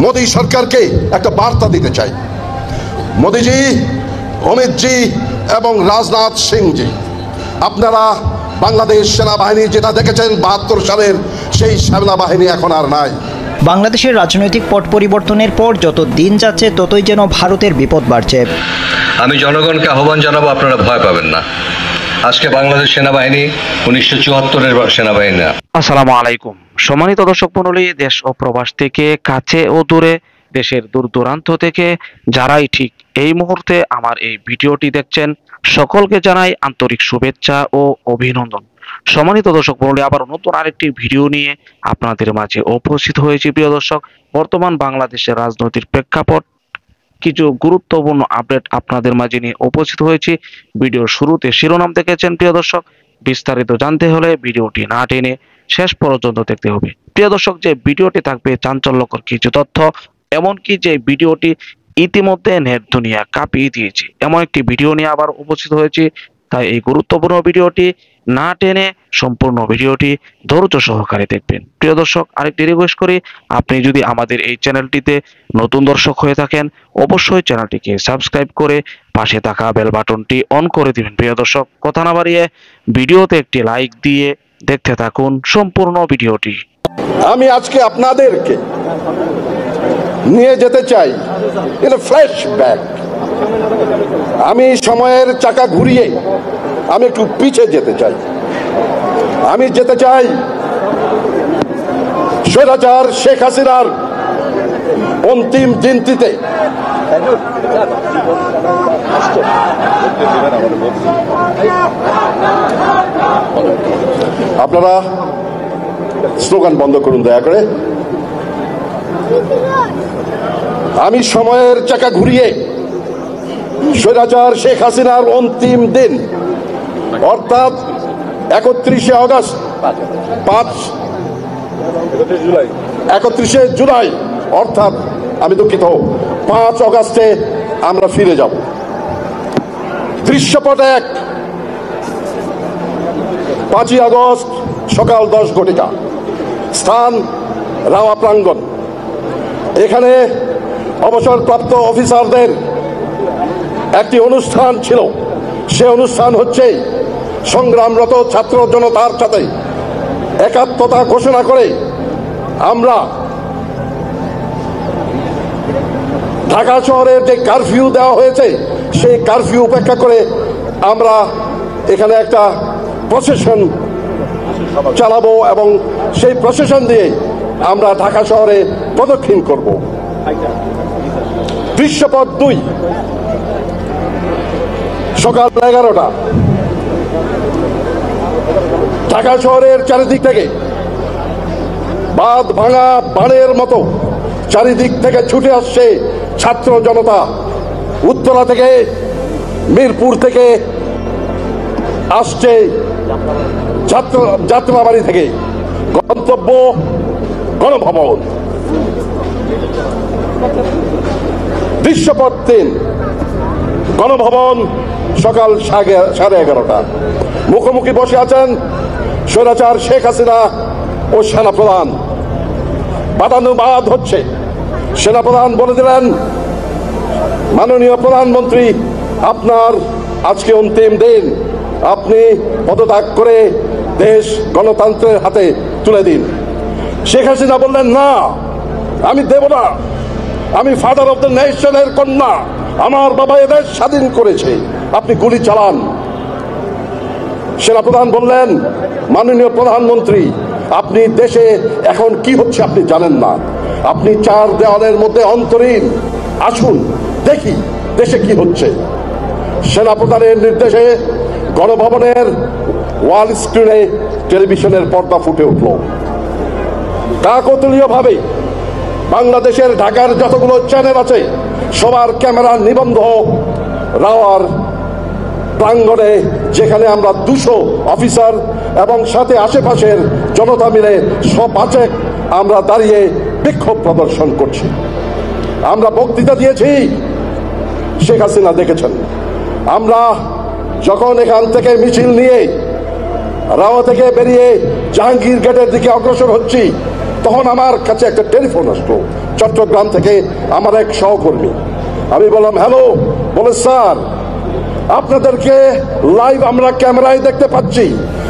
মোদী সরকারকে একটা বার্তা দিতে চাই। মোদীজি, অমিতজি এবং রাজনাথ সিংজি, আপনারা বাংলাদেশ সেনাবাহিনী যেটা দেখেছেন ৭২ সালের, সেই সেনাবাহিনী এখন আর নাই। বাংলাদেশের রাজনৈতিক পট পরিবর্তনের পর যত দিন যাচ্ছে ততই যেন ভারতের বিপদ বাড়ছে। আমি জনগণকে আহ্বান জানাবো, আপনারা ভয় পাবেন না। আজকে বাংলাদেশ সেনাবাহিনী ১৯৭৪-এর সেনাবাহিনী না। আসসালামু আলাইকুম সম্মানিত দর্শক মণ্ডলী, দেশ ও প্রবাস থেকে কাছে ও দূরে, দেশের দূর দূরান্ত থেকে যারাই ঠিক এই মুহূর্তে আমার এই ভিডিওটি দেখছেন, সকলকে জানাই আন্তরিক শুভেচ্ছা ও অভিনন্দন। সম্মানিত দর্শক মণ্ডলী, আবার নতুন আরেকটি ভিডিও নিয়ে আপনাদের মাঝে উপস্থিত হয়েছি। প্রিয় দর্শক, বর্তমান বাংলাদেশের রাজনৈতিক প্রেক্ষাপট, কিছু গুরুত্বপূর্ণ আপডেট আপনাদের মাঝে নিয়ে উপস্থিত হয়েছি। ভিডিওর শুরুতে শিরোনাম দেখেছেন প্রিয় দর্শক, বিস্তারিত জানতে হলে ভিডিওটি না টেনে শেষ পর্যন্ত দেখতে হবে। প্রিয় দর্শক, যে ভিডিওটি থাকবে চাঞ্চল্যকর কিছু তথ্য, এমনকি যে ভিডিওটি ইতিমধ্যে নেট দুনিয়া কাঁপিয়ে দিয়েছে, এমন একটি ভিডিও নিয়ে আবার উপস্থিত হয়েছি। তাই এই গুরুত্বপূর্ণ ভিডিওটি না টেনে সম্পূর্ণ ভিডিওটি ধৈর্য সহকারে দেখবেন। প্রিয় দর্শক, আরেকটি রিকোয়েস্ট করি, আপনি যদি আমাদের এই চ্যানেলটিতে নতুন দর্শক হয়ে থাকেন, অবশ্যই চ্যানেলটিকে সাবস্ক্রাইব করে পাশে থাকা বেল বাটনটি অন করে দিবেন। প্রিয় দর্শক, কথা না বাড়িয়ে ভিডিওতে একটি লাইক দিয়ে দেখতে থাকুন সম্পূর্ণ ভিডিওটি। আমি আজকে আপনাদেরকে নিয়ে যেতে চাই এটা ফ্ল্যাশব্যাক। আমি সময়ের চাকা ঘুরিয়ে আমি একটু পিছিয়ে যেতে চাই। আমি যেতে চাই স্বৈরাচার শেখ হাসিনার অন্তিম দিনটিতে। আপনারা স্লোগান বন্ধ করুন দয়া করে। আমি সময়ের চাকা ঘুরিয়ে স্বৈরাচার শেখ হাসিনার অন্তিম দিন অর্থাৎ ৩১শে আগস্ট ৩১শে জুলাই অর্থাৎ আমি দুঃখিত ৫ আগস্টে আমরা ফিরে যাব। দৃশ্যপট ১, ৫ই আগস্ট সকাল ১০ ঘটিকা, স্থান রাওয়া প্রাঙ্গণ। এখানে অবসরপ্রাপ্ত অফিসারদের একটি অনুষ্ঠান ছিল। সে অনুষ্ঠান হচ্ছে সংগ্রামরত ছাত্র জনতার সাথে একাত্মতা ঘোষণা করে আমরা ঢাকা শহরের যে কারফিউ দেওয়া হয়েছে, সেই কারফিউ উপেক্ষা করে আমরা এখানে একটা প্রসেশন চালাবো এবং সেই প্রসেশন দিয়ে আমরা ঢাকা শহরে প্রদক্ষিণ করব। দৃশ্যপট ২, সকাল ১১টা, ঢাকা শহরের চারিদিক থেকে বাঁধ ভাঙা বানের মতো চারিদিক থেকে ছুটে আসছে ছাত্র জনতা। উত্তরা থেকে, মিরপুর থেকে আসছে যাত্রাবাড়ি থেকে, গন্তব্য গণভবন। দৃশ্যপট ৩, গণভবন সকাল 11:30। মুখোমুখি বসে আছেন স্বৈরাচার শেখ হাসিনা ও সেনাপ্রধান। বাদানুবাদ হচ্ছে। সেনাপ্রধান বলে দিলেন, মাননীয় প্রধানমন্ত্রী, আপনার আজকে অন্তিম দিন, আপনি পদত্যাগ করে দেশ গণতন্ত্রের হাতে তুলে দিন। শেখ হাসিনা বললেন, না, আমি দেব না, আমি ফাদার অফ দ্য নেশনের কন্যা, আমার বাবা এদেশ স্বাধীন করেছে, আপনি গুলি চালান। সেনাপ্রধান বললেন, মাননীয় প্রধানমন্ত্রী, আপনি দেশে এখন কি হচ্ছে আপনি জানেন না, আপনি ৪ দেওয়ালের মধ্যে অন্তরীণ, আসুন দেখি দেশে কি হচ্ছে। সেনাপ্রধানের নির্দেশে গণভবনের ওয়াল স্ক্রিনে টেলিভিশনের পর্দা ফুটে উঠল। কাকতালীয় ভাবে বাংলাদেশের ঢাকার যতগুলো চ্যানেল আছে সবার ক্যামেরা নিবন্ধ রাওয়ার প্রাঙ্গণে, যেখানে আমরা ২০০ অফিসার এবং সাথে আশেপাশের জনতা মিলে ১৫০ আমরা দাঁড়িয়ে বিক্ষোভ প্রদর্শন করছি। আমরা বক্তৃতা দিয়েছি, শেখ হাসিনা দেখেছেন। আমরা যখন এখান থেকে মিছিল নিয়ে রাওয়া থেকে বেরিয়ে জাহাঙ্গীর গেটের দিকে অগ্রসর হচ্ছি, তখন আমার কাছে একটা টেলিফোন আসলো চট্টগ্রাম থেকে আমার এক সহকর্মী। আমি বললাম হ্যালো, বলে স্যার আপনাদেরকে লাইভ আমরা ক্যামেরায় দেখতে পাচ্ছি।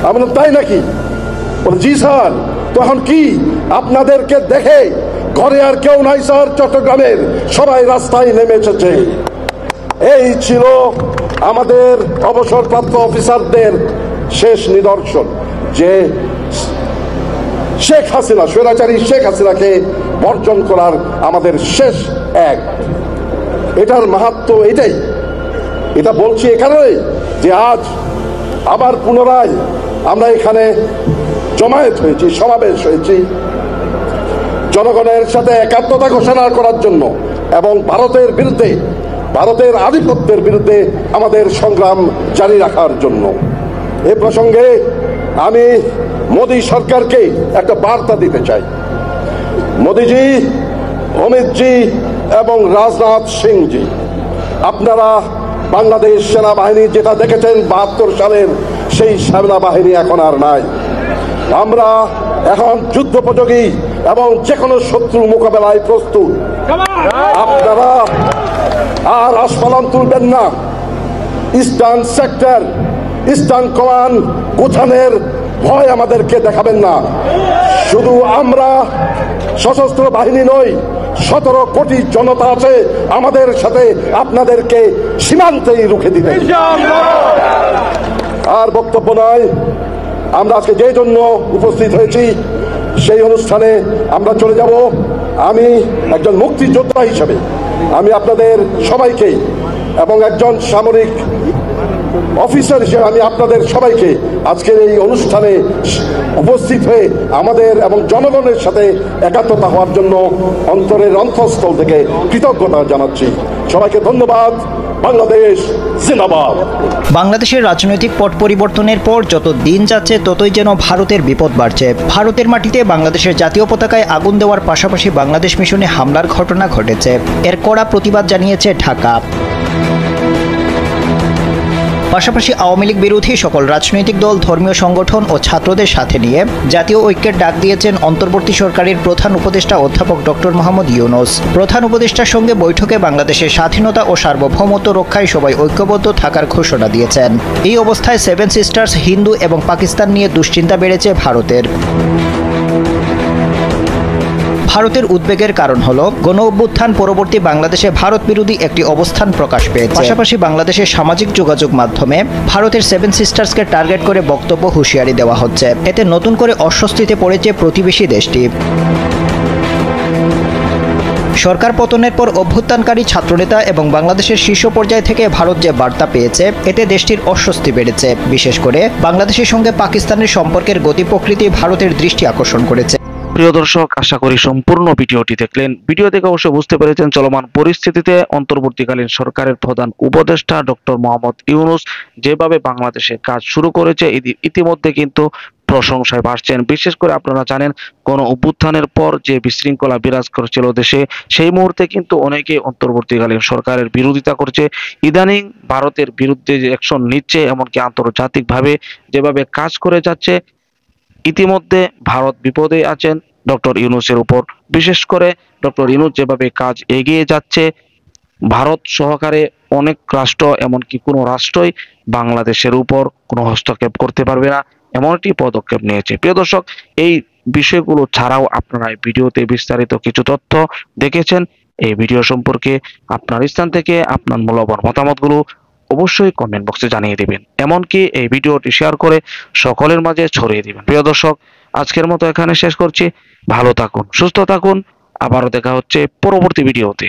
আমি বললাম তাই নাকি? বলে জি স্যার। তখন কি আপনাদেরকে দেখে ঘরে আর কেউ নাই স্যার, চট্টগ্রামের সবাই রাস্তায় নেমে এসেছে। এই ছিল আমাদের অবসরপ্রাপ্ত অফিসারদের শেষ নিদর্শন যে শেখ হাসিনা, স্বৈরাচারী শেখ হাসিনাকে বর্জন করার আমাদের শেষ এক। এটার মাহাত্ম্য এটাই। এটা বলছি এখানে যে আজ আবার পুনরায় আমরা এখানে জমায়েত হয়েছি, সমাবেশ হয়েছি জনগণের সাথে একাত্মতা ঘোষণা করার জন্য এবং ভারতের বিরুদ্ধে, ভারতের আধিপত্যের বিরুদ্ধে আমাদের সংগ্রাম জারি রাখার জন্য। এ প্রসঙ্গে আমি মোদী সরকারকে একটা বার্তা দিতে চাই। মোদীজি, অমিতজি এবং রাজনাথ সিংজি, আপনারা বাংলাদেশ সেনাবাহিনী যেটা দেখেছেন ৭২ সালের, সেই সেনাবাহিনী এখন আর নাই। আমরা এখন যুদ্ধোপযোগী এবং যে কোনো শত্রু মোকাবেলায় প্রস্তুত। আপনারা আর আস্ফালন তুলবেন না। ইস্টার্ন সেক্টর, ইস্টার্ন কমান্ড গোছানোর ভয় আমাদেরকে দেখাবেন না। শুধু আমরা সশস্ত্র বাহিনী নই, ১৭ কোটি জনতা আছে আমাদের সাথে, আপনাদেরকে সীমান্তেই রুখে দিবেন। আর বক্তব্য নয়, আমরা আজকে যে জন্য উপস্থিত হয়েছি সেই অনুষ্ঠানে আমরা চলে যাব। আমি একজন মুক্তিযোদ্ধা হিসেবে আমি আপনাদের সবাইকে এবং একজন সামরিক অফিসার হিসেবে আমি আপনাদের সবাইকে আজকের এই অনুষ্ঠানে উপস্থিত হয়ে আমাদের এবং জনগণের সাথে একাত্মতা হওয়ার জন্য অন্তরের অন্তঃস্থল থেকে কৃতজ্ঞতা জানাচ্ছি। সবাইকে ধন্যবাদ। বাংলাদেশ জিন্দাবাদ। বাংলাদেশের রাজনৈতিক পট পরিবর্তনের পর যত দিন যাচ্ছে ততই যেন ভারতের বিপদ বাড়ছে। ভারতের মাটিতে বাংলাদেশের জাতীয় পতাকায় আগুন দেওয়ার পাশাপাশি বাংলাদেশ মিশনে হামলার ঘটনা ঘটেছে। এর কড়া প্রতিবাদ জানিয়েছে ঢাকা। পাশাপাশি আওয়ামী লীগ বিরোধী সকল রাজনৈতিক দল, ধর্মীয় সংগঠন ও ছাত্রদের সাথে নিয়ে জাতীয় ঐক্যের ডাক দিয়েছেন অন্তর্বর্তী সরকারের প্রধান উপদেষ্টা অধ্যাপক ডক্টর মোহাম্মদ ইউনূস। প্রধান উপদেষ্টার সঙ্গে বৈঠকে বাংলাদেশের স্বাধীনতা ও সার্বভৌমত্ব রক্ষায় সবাই ঐক্যবদ্ধ থাকার ঘোষণা দিয়েছেন। এই অবস্থায় সেভেন সিস্টার্স, হিন্দু এবং পাকিস্তান নিয়ে দুশ্চিন্তা বেড়েছে ভারতের। ভারতের উদ্বেগের কারণ হলো গণ অভ্যুত্থান পরবর্তী বাংলাদেশে ভারত বিরোধী একটি অবস্থান প্রকাশ পেয়েছে। পাশাপাশি বাংলাদেশের সামাজিক যোগাযোগ মাধ্যমে ভারতের সেভেন সিস্টার্সকে টার্গেট করে বক্তব্য, হুঁশিয়ারি দেওয়া হচ্ছে। এতে নতুন করে অস্বস্তিতে পড়েছে প্রতিবেশী দেশটি। সরকার পতনের পর অভ্যুত্থানকারী ছাত্রনেতা এবং বাংলাদেশের শীর্ষ পর্যায় থেকে ভারত যে বার্তা পেয়েছে, এতে দেশটির অস্বস্তি বেড়েছে। বিশেষ করে বাংলাদেশের সঙ্গে পাকিস্তানের সম্পর্কের গতি প্রকৃতি ভারতের দৃষ্টি আকর্ষণ করেছে। প্রিয় দর্শক, আশা করি সম্পূর্ণ ভিডিওটি দেখলেন। ভিডিও থেকে অবশ্যই বুঝতে পেরেছেন চলমান পরিস্থিতিতে অন্তর্বর্তীকালীন সরকারের প্রধান উপদেষ্টা ডক্টর মোহাম্মদ ইউনূস যেভাবে বাংলাদেশে কাজ শুরু করেছে, ইতিমধ্যে কিন্তু প্রশংসায় ভাসছেন। বিশেষ করে আপনারা জানেন গণ অভ্যুত্থানের পর যে বিশৃঙ্খলা বিরাজ করছিল দেশে, সেই মুহূর্তে কিন্তু অনেকে অন্তর্বর্তীকালীন সরকারের বিরোধিতা করছে। ইদানিং ভারতের বিরুদ্ধে যে অ্যাকশন নিচ্ছে, এমনকি আন্তর্জাতিকভাবে যেভাবে কাজ করে যাচ্ছে, ইতিমধ্যে ভারত বিপদে আছেন ডক্টর ইউনূসের উপর। বিশেষ করে ডক্টর ইউনূস যেভাবে কাজ এগিয়ে যাচ্ছে, ভারত সহকারে অনেক রাষ্ট্র, এমনকি কোনো রাষ্ট্রই বাংলাদেশের উপর কোনো হস্তক্ষেপ করতে পারবে না, এমন একটি পদক্ষেপ নিয়েছে। প্রিয় দর্শক, এই বিষয়গুলো ছাড়াও আপনারা এই ভিডিওতে বিস্তারিত কিছু তথ্য দেখেছেন। এই ভিডিও সম্পর্কে আপনার স্থান থেকে আপনার মূল্যবান মতামতগুলো অবশ্যই কমেন্ট বক্সে জানিয়ে দিবেন। এমনকি এই ভিডিওটি শেয়ার করে সকলের মাঝে ছড়িয়ে দিবেন। প্রিয় দর্শক, আজকের মতো এখানে শেষ করছি। ভালো থাকুন, সুস্থ থাকুন। আবারও দেখা হচ্ছে পরবর্তী ভিডিওতে।